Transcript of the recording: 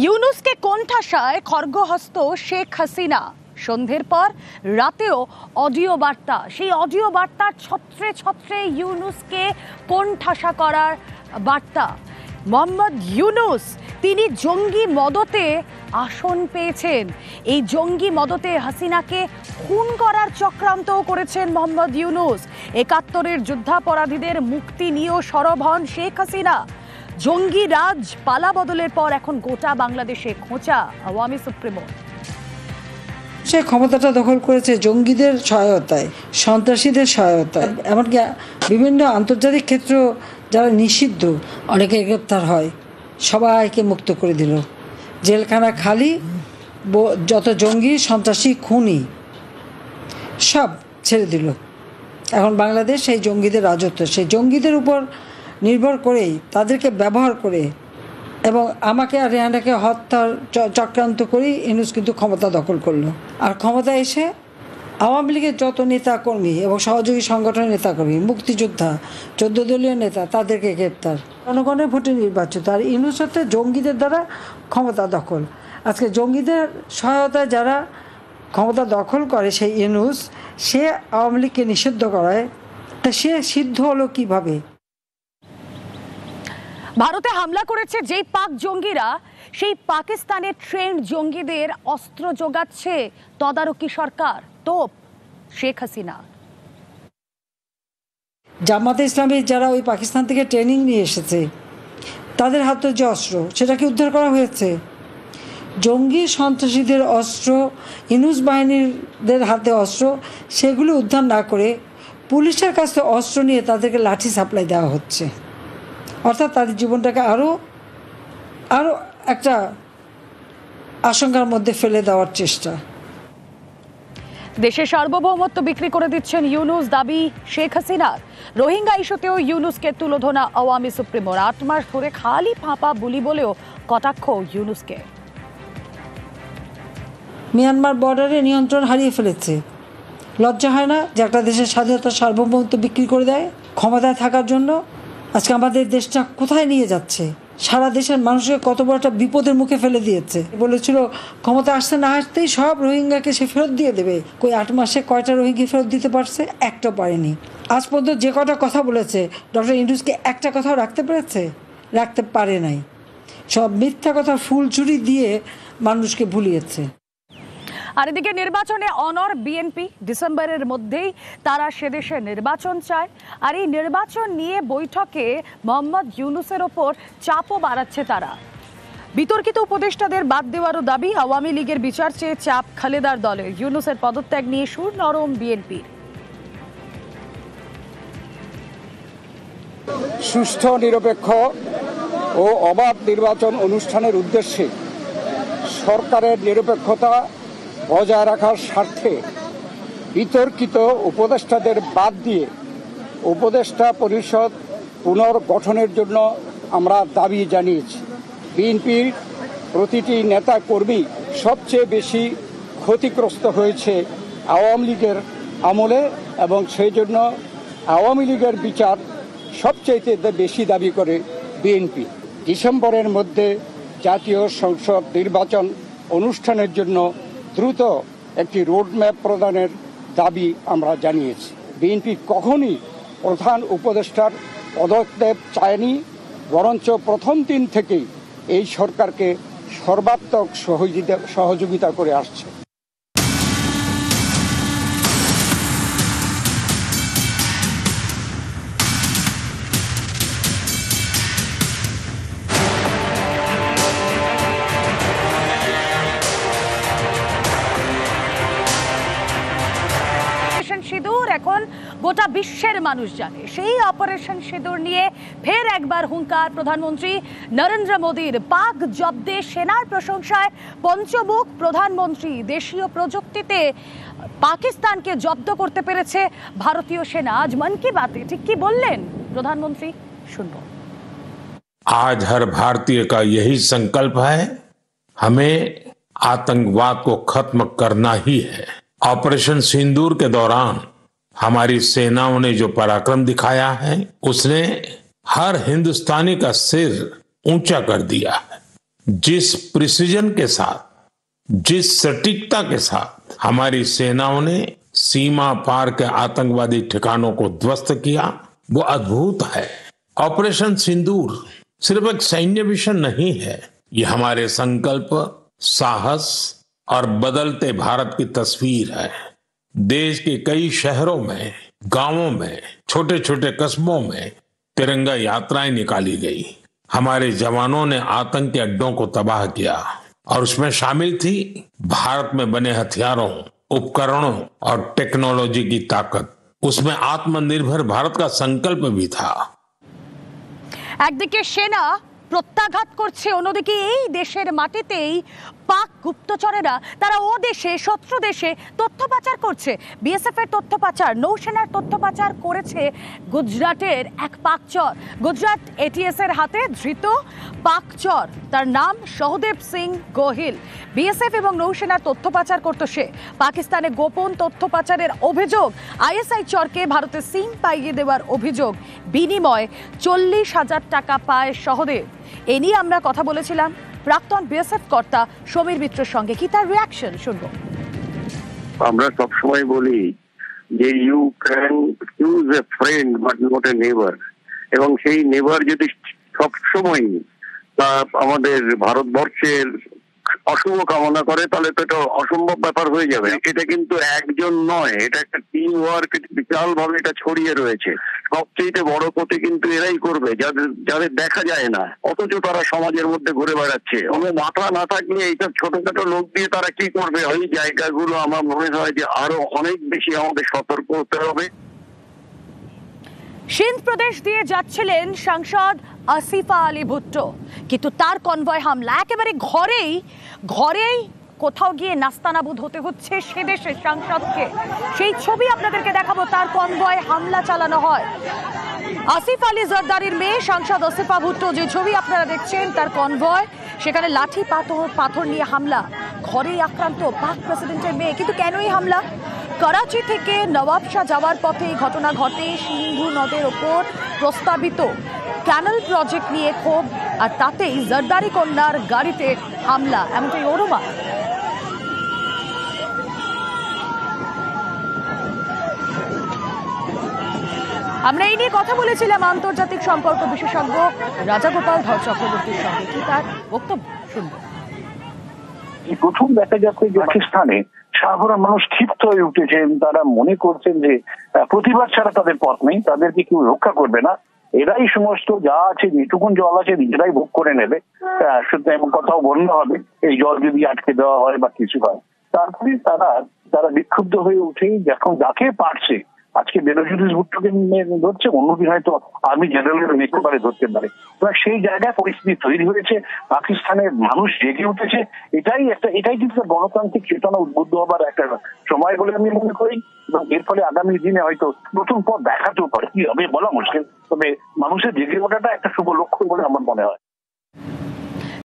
ইউনুসকে কোণঠাসায় খড়গহস্ত শেখ হাসিনা। সন্ধ্যের পর রাতেও অডিও বার্তা, সেই অডিও বার্তার ছত্রে ছত্রে ইউনুসকে কোণঠাসা করার বার্তা। মোহাম্মদ ইউনুস তিনি জঙ্গি মদতে আসন পেয়েছেন। এই জঙ্গি মদতে হাসিনাকে খুন করার চক্রান্তও করেছেন মোহাম্মদ ইউনুস। ৭১-এর যুদ্ধাপরাধীদের মুক্তি নিয়েও সরব হন শেখ হাসিনা। জঙ্গি রাজ পালা বদলের পর এখন গোটা বাংলাদেশে খোঁচা আওয়ামী সুপ্রিমো। সে ক্ষমতাটা দখল করেছে জঙ্গিদের সহায়তায়, সন্ত্রাসীদের সহায়তায়, এমনকি বিভিন্ন আন্তর্জাতিক ক্ষেত্র যারা নিষিদ্ধ অনেকে গ্রেপ্তার হয়, সবাইকে মুক্ত করে দিল। জেলখানা খালি, যত জঙ্গি সন্ত্রাসী খুনি সব ছেড়ে দিল। এখন বাংলাদেশ সেই জঙ্গিদের রাজত্ব, সেই জঙ্গিদের উপর নির্ভর করেই তাদেরকে ব্যবহার করে এবং আমাকে আর রেহানাকে হত্যার চক্রান্ত করেই ইউনূস কিন্তু ক্ষমতা দখল করলো। আর ক্ষমতা এসে আওয়ামী লীগের যত নেতাকর্মী এবং সহযোগী সংগঠনের নেতাকর্মী, মুক্তিযোদ্ধা, 14 দলীয় নেতা, তাদেরকে গ্রেপ্তার, জনগণের ভোটে নির্বাচিত। আর ইউনূস হচ্ছে জঙ্গিদের দ্বারা ক্ষমতা দখল। আজকে জঙ্গিদের সহায়তায় যারা ক্ষমতা দখল করে সেই ইউনূস, সে আওয়ামী লীগকে নিষিদ্ধ করায়। তা সে সিদ্ধ হলো কিভাবে? ভারতে হামলা করেছে যেই পাক জঙ্গিরা, সেই পাকিস্তানের ট্রেন্ড জঙ্গিদের অস্ত্র যোগাচ্ছে তদারকি সরকার, তোপ শেখ হাসিনা। জামাতে ইসলামী যারা ওই পাকিস্তান থেকে ট্রেনিং নিয়ে এসেছে, তাদের হাতে যে অস্ত্র সেটাকে উদ্ধার করা হয়েছে। জঙ্গি সন্ত্রাসীদের অস্ত্র, ইউনূস বাহিনীদের হাতে অস্ত্র, সেগুলো উদ্ধার না করে পুলিশের কাছে অস্ত্র নিয়ে তাদেরকে লাঠি সাপ্লাই দেওয়া হচ্ছে। অর্থাৎ তাদের জীবনটাকে আরও একটা আশঙ্কার মধ্যে ফেলে দেওয়ার চেষ্টা। দেশের সার্বভৌমত্ব বিক্রি করে দিচ্ছেন ইউনূস, দাবি শেখ হাসিনার। রোহিঙ্গা ইস্যুতেও ইউনূসকে তুলোধনা আওয়ামী সুপ্রিমোর। 8 মাস ধরে খালি ফাঁপা বুলি বলেও কটাক্ষ ইউনূসকে। মিয়ানমার বর্ডারে নিয়ন্ত্রণ হারিয়ে ফেলেছে। লজ্জা হয় না যে একটা দেশের স্বাধীনতা সার্বভৌমত্ব বিক্রি করে দেয় ক্ষমতায় থাকার জন্য? আজকে আমাদের দেশটা কোথায় নিয়ে যাচ্ছে? সারা দেশের মানুষকে কত বড় একটা বিপদের মুখে ফেলে দিয়েছে। বলেছিল ক্ষমতা আসতে না আসতেই সব রোহিঙ্গাকে সে ফেরত দিয়ে দেবে। কই 8 মাসে কয়টা রোহিঙ্গা ফেরত দিতে পারছে? একটা পারেনি। আজ পর্যন্ত যে কটা কথা বলেছে ডক্টর ইউনূসকে একটা কথাও রাখতে পেরেছে? রাখতে পারে নাই। সব মিথ্যা কথা ফুলচুরি দিয়ে মানুষকে ভুলিয়েছে। আর এদিকে নির্বাচনে অনড় বিএনপি। ডিসেম্বরের মধ্যেই তারা সেদেশে নির্বাচন চায়। আর এই নির্বাচন নিয়ে বৈঠকে মোহাম্মদ ইউনূসের ওপর চাপও বাড়াচ্ছে তারা। বিতর্কিত উপদেষ্টাদের বাদ দেওয়ারও দাবি। আওয়ামী লীগের বিচার চেয়ে চাপ খালেদার দলের। ইউনূসের পদত্যাগ নিয়ে সুর নরম বিএনপির। সুষ্ঠু, নিরপেক্ষ ও অবাধ নির্বাচন অনুষ্ঠানের উদ্দেশ্যে সরকারের নিরপেক্ষতা বজায় রাখার স্বার্থে বিতর্কিত উপদেষ্টাদের বাদ দিয়ে উপদেষ্টা পরিষদ পুনর্গঠনের জন্য আমরা দাবি জানিয়েছি। বিএনপির প্রতিটি নেতা কর্মী সবচেয়ে বেশি ক্ষতিগ্রস্ত হয়েছে আওয়ামী লীগের আমলে এবং সেই জন্য আওয়ামী লীগের বিচার সবচেয়ে বেশি দাবি করে বিএনপি। ডিসেম্বরের মধ্যে জাতীয় সংসদ নির্বাচন অনুষ্ঠানের জন্য দ্রুত একটি রোডম্যাপ প্রদানের দাবি আমরা জানিয়েছি। বিএনপি কখনই প্রধান উপদেষ্টার পদত্যাগ চায়নি, বরঞ্চ প্রথম দিন থেকেই এই সরকারকে সর্বাত্মক সহযোগিতা করে আসছে। সিঁদুর এখন গোটা বিশ্বের মানুষ জানে। সেই অপারেশন সিঁদুর নিয়ে ফের একবার হুঙ্কার প্রধানমন্ত্রী নরেন্দ্র মোদীর। পাক জব্দে সেনার প্রশংসায় পঞ্চমুখ প্রধানমন্ত্রী। দেশীয় প্রযুক্তিতে পাকিস্তানকে জব্দ করতে পেরেছে ভারতীয় সেনা। আজ মন কি বাতে ঠিক কি বললেন প্রধানমন্ত্রী, শুনবো। आज हर भारतीय का यही संकल्प है, हमें आतंकवाद को खत्म करना ही है। ऑपरेशन सिंदूर के दौरान हमारी सेनाओं ने जो पराक्रम दिखाया है, उसने हर हिंदुस्तानी का सिर ऊंचा कर दिया है। जिस प्रिसीजन के साथ, जिस सटीकता के साथ हमारी सेनाओं ने सीमा पार के आतंकवादी ठिकानों को ध्वस्त किया, वो अद्भुत है। ऑपरेशन सिंदूर सिर्फ एक सैन्य मिशन नहीं है, ये हमारे संकल्प, साहस और बदलते भारत की तस्वीर है। देश के कई शहरों में, गांवों में, छोटे छोटे कस्बों में तिरंगा यात्राएं निकाली गई। हमारे जवानों ने आतंक के अड्डों को तबाह किया और उसमें शामिल थी भारत में बने हथियारों, उपकरणों और टेक्नोलॉजी की ताकत। उसमें आत्मनिर्भर भारत का संकल्प भी था। একদিকে সেনা প্রত্যাঘাত করছে, অন্যদিকে এই দেশের মাটিতেই পাক গুপ্তচরেরা তারা ও দেশে, শত্রু দেশে তথ্য পাচার করছে। বিএসএফ এর তথ্য পাচার, নৌসেনার তথ্য পাচার করেছে গুজরাটের এক পাকচর। গুজরাট এটিএস এর হাতে ধৃত পাকচর, তার নাম সহদেব সিং গোহিল। বিএসএফ এবং নৌসেনার তথ্য পাচার করত সে। পাকিস্তানে গোপন তথ্য পাচারের অভিযোগ, আইএসআই চরকে ভারতে সিম পাইয়ে দেওয়ার অভিযোগ, বিনিময়ে 40,000 টাকা পায় সহদেব। এ নিয়ে আমরা কথা বলেছিলাম প্রাক্তন বিএসএফ কর্তা সমীর মিত্রের সঙ্গে। কি তার রিয়াকশন শুনবো। আমরা সবসময় বলি যে you can choose a friend but not a neighbour, এবং সেই নেবার যদি সবসময় আমাদের ভারতবর্ষের অশুভ কামনা করে তাহলে তো এটা অসম্ভব ব্যাপার হয়ে যাবে। এটা কিন্তু একজন নয়, এটা একটা টিম ওয়ার্ক, বিশাল ভাবে এটা ছড়িয়ে রয়েছে। সবচেয়ে বড় ক্ষতি কিন্তু এরাই করবে যাদের যাদের দেখা যায় না, অথচ তারা সমাজের মধ্যে ঘুরে বেড়াচ্ছে। কোনো মাথা না থাকলে এইসব ছোটখাটো লোক দিয়ে তারা কি করবে? ওই জায়গাগুলো আমার মনে হয় যে আরো অনেক বেশি আমাদের সতর্ক হতে হবে। সিন্ধ প্রদেশ দিয়ে যাচ্ছিলেন সাংসদ আসিফা আলী ভুট্টো, কিন্তু তার কনভয় হামলা একেবারে ঘরেই কোথাও গিয়ে নাস্তানাবুদ হতে হচ্ছে সে দেশের সাংসদকে। সেই ছবি আপনাদেরকে দেখাবো, তার কনভয় হামলা চালানো হয়। আসিফ আলী জরদারির মেয়ে সাংসদ আসিফা ভুট্টো, যে ছবি আপনারা দেখছেন, তার কনভয়, সেখানে লাঠি পাথর নিয়ে হামলা। ঘরেই আক্রান্ত পাক প্রেসিডেন্টের মেয়ে। কিন্তু কেন এই হামলা? করাচি থেকে নবাবশাহ যাওয়ার পথে এই ঘটনা ঘটে। সিন্ধু নদের ওপর প্রস্তাবিত ক্যানেল প্রজেক্ট নিয়ে ক্ষোভ, আর তাতেই জরদারি কন্যার গাড়িতে হামলা, এমনটাই অনুমান। আমরা এই নিয়ে কথা বলেছিলাম আন্তর্জাতিক সম্পর্ক বিশেষজ্ঞ রাজাগোপাল ধর চক্রবর্তীর সঙ্গে। কি তার বক্তব্য শুনবো। প্রথম দেখা যাচ্ছে যে পাকিস্তানে সাধারণ মানুষ ক্ষিপ্ত হয়ে উঠেছেন। তারা মনে করছেন যে প্রতিবাদ ছাড়া তাদের পথ নেই, তাদেরকে কেউ রক্ষা করবে না, এরাই সমস্ত যা আছে, যেটুকুন জল আছে নিজেরাই ভোগ করে নেবে। শুধু এমন কথাও বলতে হবে, এই জল যদি আটকে দেওয়া হয় বা কিছু হয়। তারপরে তারা বিক্ষুব্ধ হয়ে উঠে যখন যাকে পারছে, আজকে বেনজির ভুট্টোকে ধরছে, অন্যদিন হয়তো আর্মি জেনারেলের একেবারে ধরতে পারে। সেই জায়গায় পরিস্থিতি তৈরি হয়েছে, পাকিস্তানের মানুষ জেগে উঠেছে। এটাই কিন্তু গণতান্ত্রিক চেতনা উদ্বুদ্ধ হবার একটা সময় বলে আমি মনে করি, এবং এর ফলে আগামী দিনে হয়তো নতুন পথ দেখাতেও পারে। কি হবে বলা মুশকিল, তবে মানুষের জেগে ওঠাটা একটা শুভ লক্ষ্য বলে আমার মনে হয়।